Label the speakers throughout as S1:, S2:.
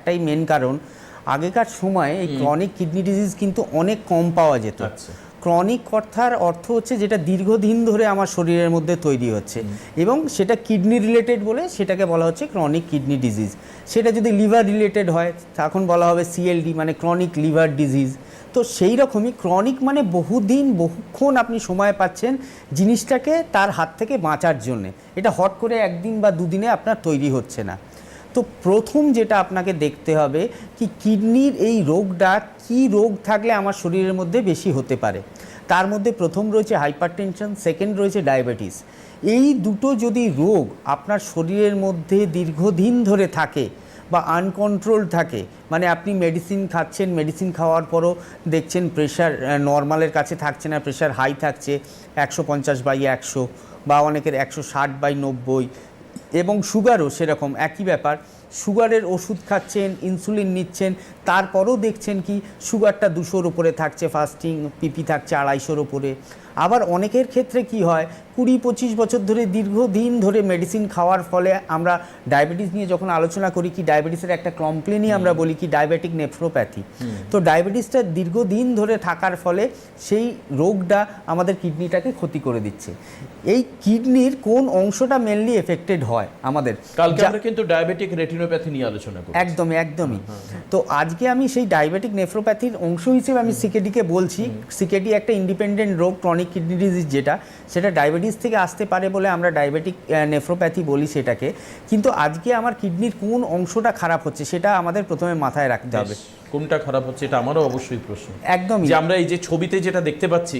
S1: একটাই মেন কারণ, আগেকার সময়ে এই ক্রনিক কিডনি ডিজিজ কিন্তু অনেক কম পাওয়া যেত। ক্রনিক কথার অর্থ হচ্ছে যেটা দীর্ঘদিন ধরে আমার শরীরের মধ্যে তৈরি হচ্ছে এবং সেটা কিডনি রিলেটেড বলে সেটাকে বলা হচ্ছে ক্রনিক কিডনি ডিজিজ। সেটা যদি লিভার রিলেটেড হয় তখন বলা হবে সিএলডি, মানে ক্রনিক লিভার ডিজিজ। তো সেই রকমই ক্রনিক মানে বহুদিন বহুক্ষণ আপনি সময় পাচ্ছেন জিনিসটাকে তার হাত থেকে বাঁচার জন্যে। এটা হট করে একদিন বা দুদিনে আপনার তৈরি হচ্ছে না। তো প্রথম যেটা আপনাকে দেখতে হবে কি কিডনির এই রোগটা কী রোগ থাকলে আমার শরীরের মধ্যে বেশি হতে পারে। তার মধ্যে প্রথম রয়েছে হাইপারটেনশন, সেকেন্ড রয়েছে ডায়াবেটিস। এই দুটো যদি রোগ আপনার শরীরের মধ্যে দীর্ঘদিন ধরে থাকে বা আনকন্ট্রোল থাকে, মানে আপনি মেডিসিন খাচ্ছেন, মেডিসিন খাওয়ার পরও দেখছেন প্রেশার নর্মালের কাছে থাকছে না, প্রেশার হাই থাকছে 150/100 বা অনেকের 160/90, এবং সুগারও সেরকম একই ব্যাপার। সুগারের ওষুধ খাচ্ছেন, ইনসুলিন নিচ্ছেন, তারপরও দেখছেন কি সুগারটা 200-র উপরে থাকছে, ফাস্টিং পিপি থাকছে 250-র উপরে। আবার অনেকের ক্ষেত্রে কি হয় 20-25 বছর ধরে দীর্ঘদিন ধরে মেডিসিন খাওয়ার ফলে, আমরা ডায়াবেটিস নিয়ে যখন আলোচনা করি কি ডায়াবেটিসের একটা কমপ্লেনই আমরা বলি কি ডায়াবেটিক নেফ্রোপ্যাথি। তো ডায়াবেটিসটা দীর্ঘদিন ধরে থাকার ফলে সেই রোগটা আমাদের কিডনিটাকে ক্ষতি করে দিচ্ছে। এই কিডনির কোন অংশটা মেনলি এফেক্টেড হয় আমাদের,
S2: কালকে আমরা কিন্তু ডায়াবেটিক রেটিনোপ্যাথি নিয়ে আলোচনা করি।
S1: একদমই। তো আজকে আমি সেই ডায়াবেটিক নেফ্রোপ্যাথির অংশ হিসেবে আমি সিকেডিকে বলছি। সিকেডি একটা ইন্ডিপেন্ডেন্ট রোগ, ক্রনিক কিডনি ডিজিজ, সেটা ডায়াবেটিস থেকে আসতে পারে বলে আমরা ডায়াবেটিক নেফ্রোপ্যাথি বলি সেটাকে। কিন্তু আজকে আমার কিডনির কোন অংশটা খারাপ হচ্ছে সেটা আমাদের প্রথমে মাথায় রাখতে হবে।
S2: কোনটা খারাপ হচ্ছে এটা আমারও অবশ্যই প্রশ্ন।
S1: একদমই,
S2: যে আমরা এই যে ছবিতে যেটা দেখতে পাচ্ছি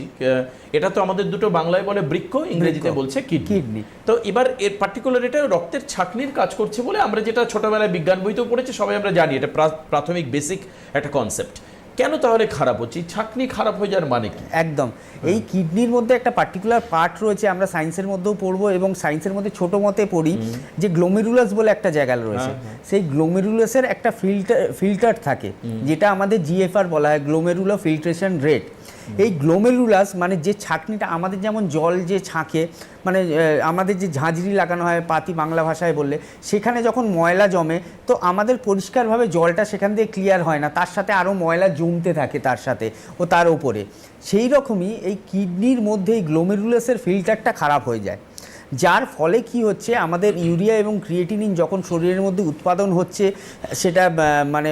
S2: এটা তো আমাদের দুটো বাংলায় বলে বৃক্ক, ইংরেজিতে বলছে কিডনি। তো এবার এর পার্টিকুলার এটা রক্তের ছাঁকনির কাজ করছে বলে আমরা যেটা ছোটবেলায় বিজ্ঞান বইতেও পড়েছি, সবাই আমরা জানি, এটা প্রাথমিক বেসিক একটা কনসেপ্ট। কেন তাহলে খারাপ হচ্ছে? ছাঁকনি খারাপ হয়ে যাওয়ার মানে কি?
S1: একদম, এই কিডনির মধ্যে একটা পার্টিকুলার পার্ট রয়েছে, আমরা সায়েন্সের মধ্যেও পড়বো এবং সায়েন্সের মধ্যে ছোটো মতে পড়ি যে গ্লোমেরুলাস বলে একটা জায়গা রয়েছে। সেই গ্লোমেরুলাসের একটা ফিল্টার থাকে যেটা আমাদের জিএফআর বলা হয়, গ্লোমেরুলার ফিল্ট্রেশন রেট। এই গ্লোমেরুলাস মানে যে ছাঁকনিটা আমাদের, যেমন জল যে ছাঁকে, মানে আমাদের যে ঝাঁঝরি লাগানো হয় পাতি বাংলা ভাষায় বললে, সেখানে যখন ময়লা জমে তো আমাদের পরিষ্কারভাবে জলটা সেখান দিয়ে ক্লিয়ার হয় না, তার সাথে আরও ময়লা জমতে থাকে তার সাথে ও তার ওপরে। সেই রকমই এই কিডনির মধ্যে এই গ্লোমেরুলাসের ফিল্টারটা খারাপ হয়ে যায়, যার ফলে কি হচ্ছে আমাদের ইউরিয়া এবং ক্রিয়েটিনিন যখন শরীরের মধ্যে উৎপাদন হচ্ছে, সেটা মানে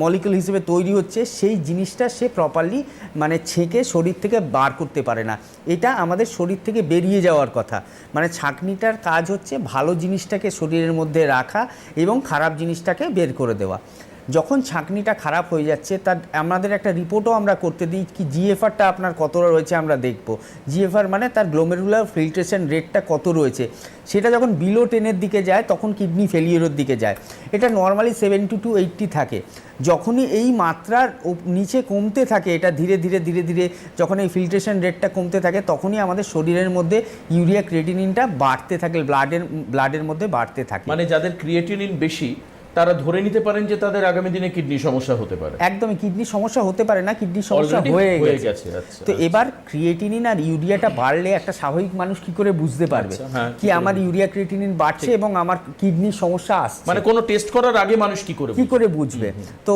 S1: মলিকুল হিসেবে তৈরি হচ্ছে, সেই জিনিসটা সে প্রপারলি মানে ছেঁকে শরীর থেকে বার করতে পারে না। এটা আমাদের শরীর থেকে বেরিয়ে যাওয়ার কথা। মানে ছাঁকনিটার কাজ হচ্ছে ভালো জিনিসটাকে শরীরের মধ্যে রাখা এবং খারাপ জিনিসটাকে বের করে দেওয়া। যখন ছাঁকনিটা খারাপ হয়ে যাচ্ছে তার আমাদের একটা রিপোর্টও আমরা করতে দিই কি জিএফআরটা আপনার কত রয়েছে আমরা দেখব। জিএফআর মানে তার গ্লোমেরুলার ফিল্ট্রেশন রেটটা কত রয়েছে। সেটা যখন বিলো 10-এর দিকে যায় তখন কিডনি ফেলিয়ারের দিকে যায়। এটা নর্মালি 70 to 80 থাকে। যখনই এই মাত্রার নিচে কমতে থাকে, এটা ধীরে ধীরে যখন এই ফিল্ট্রেশন রেটটা কমতে থাকে তখনই আমাদের শরীরের মধ্যে ইউরিয়া ক্রিয়েটিনিনটা বাড়তে থাকে, ব্লাডের মধ্যে বাড়তে থাকে।
S2: মানে যাদের ক্রিয়েটিনিন বেশি তারা ধরে নিতে পারেন যে তাদের আগামী দিনে কিডনি সমস্যা হতে পারে।
S1: একদমই, কিডনি সমস্যা হতে পারে না, কিডনি সমস্যা হয়ে গেছে। তো এবার ক্রিয়েটিনিন আর ইউরিয়াটা বাড়লে একটা স্বাভাবিক মানুষ কি করে বুঝতে পারবে কি আমার ইউরিয়া ক্রিয়েটিনিন বাড়ছে এবং আমার কিডনির সমস্যা আসছে?
S2: মানে কোনো টেস্ট করার আগে মানুষ কি করে
S1: বুঝবে? তো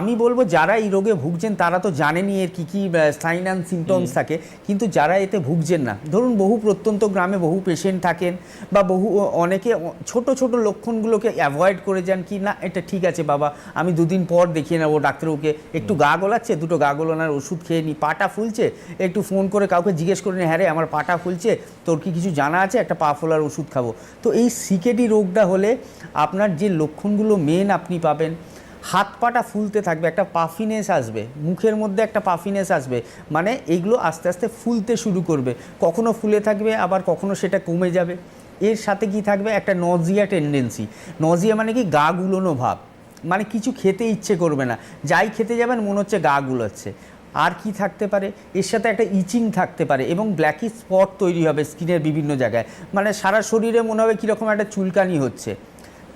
S1: আমি বলবো যারা এই রোগে ভুগছেন তারা তো জানেনই এর কী কী সাইন অ্যান্ড সিমটমস থাকে, কিন্তু যারা এতে ভুগছেন না, ধরুন বহু প্রত্যন্ত গ্রামে বহু পেশেন্ট থাকেন বা অনেকে ছোট ছোট লক্ষণগুলোকে অ্যাভয়েড করে যান কি না এটা ঠিক আছে বাবা আমি 2 দিন পর দেখিয়ে নেবো ডাক্তারবাবুকে, একটু গা গোলাচ্ছে 2টো গা গোলানোর ওষুধ খেয়ে নিই, পাটা ফুলছে একটু ফোন করে কাউকে জিজ্ঞেস করে নি, হ্যাঁ রে আমার পাটা ফুলছে তোর কি কিছু জানা আছে, একটা পা ফোলার ওষুধ খাবো। তো এই সিকেডি রোগটা হলে আপনার যে লক্ষণগুলো মেন আপনি পাবেন, হাত পাটা ফুলতে থাকবে, একটা পাফিনেস আসবে, মুখের মধ্যে একটা পাফিনেস আসবে, মানে এইগুলো আস্তে আস্তে ফুলতে শুরু করবে, কখনো ফুলে থাকবে আবার কখনো সেটা কমে যাবে। এর সাথে কি থাকবে একটা নজিয়া টেন্ডেন্সি। নজিয়া মানে কি গা গুলোনো ভাব, মানে কিছু খেতে ইচ্ছে করবে না, যাই খেতে যাবেন মনে হচ্ছে গা গুলোচ্ছে। আর কি থাকতে পারে, এর সাথে একটা ইচিং থাকতে পারে এবং ব্ল্যাকি স্পট তৈরি হবে স্কিনের বিভিন্ন জায়গায়, মানে সারা শরীরে মনে হবে কীরকম একটা চুলকানি হচ্ছে।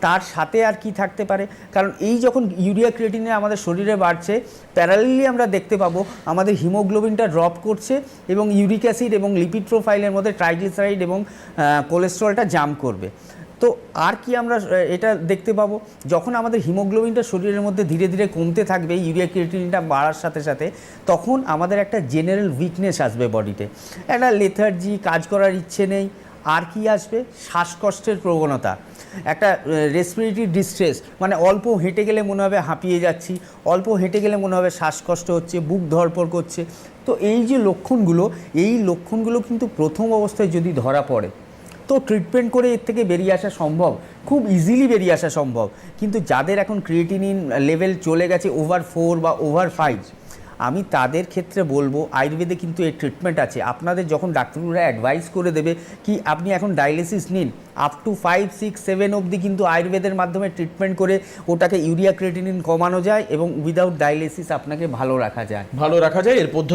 S1: তার সাথে আর কি থাকতে পারে, কারণ এই যখন ইউরিয়া ক্রিয়েটিনিন আমাদের শরীরে বাড়ছে প্যারালালি আমরা দেখতে পাবো আমাদের হিমোগ্লোবিনটা ড্রপ করছে এবং ইউরিক অ্যাসিড এবং লিপিড প্রোফাইলের মধ্যে ট্রাইগ্লিসারাইড এবং কোলেস্টেরলটা জাম্প করবে। তো আর কি আমরা এটা দেখতে পাবো, যখন আমাদের হিমোগ্লোবিনটা শরীরের মধ্যে ধীরে ধীরে কমতে থাকবে, ইউরিয়া ক্রিয়েটিনিনটা বাড়ার সাথে সাথে, তখন আমাদের একটা জেনারেল উইকনেস আসবে বডিতে, একটা লেথার্জি, কাজ করার ইচ্ছে নেই। আর কি আসবে? শ্বাসকষ্টের প্রবণতা, একটা রেসপিরেটরি ডিস্ট্রেস, মানে অল্প হেঁটে গেলে মনে হবে হাঁপিয়ে যাচ্ছি, অল্প হেঁটে গেলে মনে হবে শ্বাসকষ্ট হচ্ছে, বুক ধড়ফড় করছে। তো এই যে লক্ষণগুলো, এই লক্ষণগুলো কিন্তু প্রথম অবস্থায় যদি ধরা পড়ে তো ট্রিটমেন্ট করে এর থেকে বেরিয়ে আসা সম্ভব, খুব ইজিলি বেরিয়ে আসা সম্ভব। কিন্তু যাদের এখন ক্রিয়েটিনিন লেভেল চলে গেছে ওভার 4 বা ওভার 5, আমি তাদের ক্ষেত্রে বলবো আয়ুর্বেদে কিন্তু এর ট্রিটমেন্ট আছে। আপনাদের যখন ডাক্তাররা অ্যাডভাইস করে দেবে কি আপনি এখন ডায়ালিসিস নিন, আপ টু 5, 6, 7 অবধি কিন্তু আয়ুর্বেদের মাধ্যমে ট্রিটমেন্ট করে ওটাকে ইউরিয়া ক্রিয়েটিনিন কমানো যায় এবং উইদাউট ডায়ালিসিস আপনাকে ভালো রাখা যায়
S2: এর পদ্ধতি